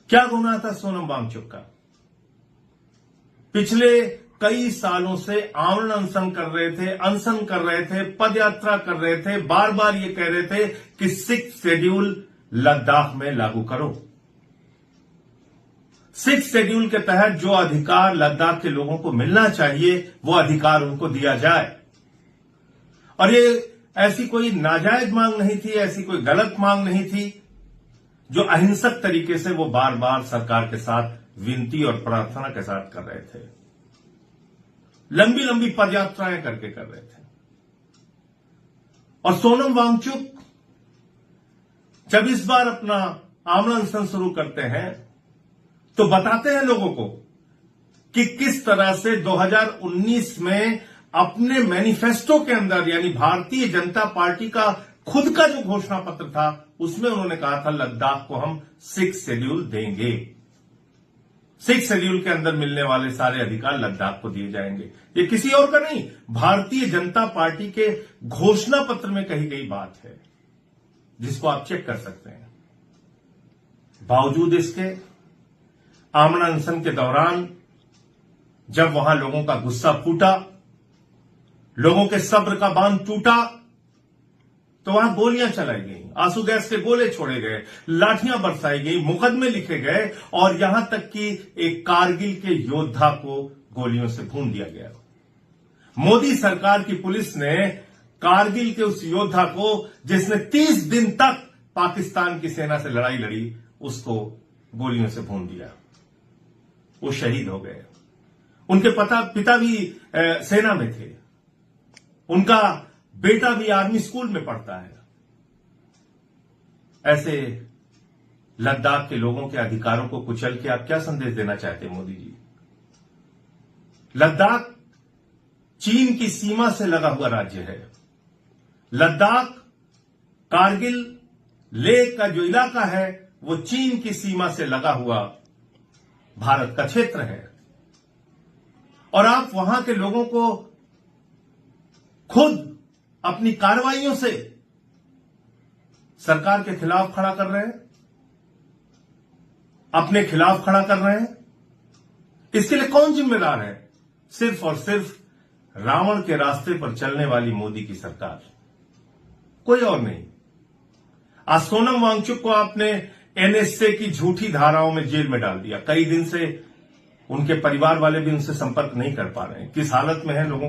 क्या गुनाह था सोनम वांगचुक का? पिछले कई सालों से आमरण अनशन कर रहे थे, पदयात्रा कर रहे थे, बार बार ये कह रहे थे कि 6th शेड्यूल लद्दाख में लागू करो। 6th शेड्यूल के तहत जो अधिकार लद्दाख के लोगों को मिलना चाहिए वो अधिकार उनको दिया जाए। और ये ऐसी कोई नाजायज मांग नहीं थी, ऐसी कोई गलत मांग नहीं थी, जो अहिंसक तरीके से वो बार बार सरकार के साथ विनती और प्रार्थना के साथ कर रहे थे, लंबी लंबी पदयात्राएं करके कर रहे थे। और सोनम वांगचुक जब इस बार अपना आमरण अनशन शुरू करते हैं तो बताते हैं लोगों को कि किस तरह से 2019 में अपने मैनिफेस्टो के अंदर, यानी भारतीय जनता पार्टी का खुद का जो घोषणा पत्र था, उसमें उन्होंने कहा था लद्दाख को हम 6th शेड्यूल देंगे। 6th शेड्यूल के अंदर मिलने वाले सारे अधिकार लद्दाख को दिए जाएंगे। ये किसी और का नहीं, भारतीय जनता पार्टी के घोषणा पत्र में कही गई बात है, जिसको आप चेक कर सकते हैं। बावजूद इसके आमरण अनशन के दौरान जब वहां लोगों का गुस्सा फूटा, लोगों के सब्र का बांध टूटा, तो वहां गोलियां चलाई गई, आंसू गैस के गोले छोड़े गए, लाठियां बरसाई गई, मुकदमे लिखे गए और यहां तक कि एक कारगिल के योद्धा को गोलियों से भून दिया गया। मोदी सरकार की पुलिस ने कारगिल के उस योद्धा को, जिसने 30 दिन तक पाकिस्तान की सेना से लड़ाई लड़ी, उसको गोलियों से भून दिया। वो शहीद हो गए। उनके पिता भी सेना में थे, उनका बेटा भी आर्मी स्कूल में पढ़ता है। ऐसे लद्दाख के लोगों के अधिकारों को कुचल के आप क्या संदेश देना चाहते हैं मोदी जी? लद्दाख चीन की सीमा से लगा हुआ राज्य है। लद्दाख, कारगिल, लेह का जो इलाका है वो चीन की सीमा से लगा हुआ भारत का क्षेत्र है। और आप वहां के लोगों को खुद अपनी कार्रवाइयों से सरकार के खिलाफ खड़ा कर रहे हैं, अपने खिलाफ खड़ा कर रहे हैं। इसके लिए कौन जिम्मेदार है? सिर्फ और सिर्फ रावण के रास्ते पर चलने वाली मोदी की सरकार, कोई और नहीं। आज सोनम वांगचुक को आपने एनएसए की झूठी धाराओं में जेल में डाल दिया। कई दिन से उनके परिवार वाले भी उनसे संपर्क नहीं कर पा रहे हैं। किस हालत में है लोगों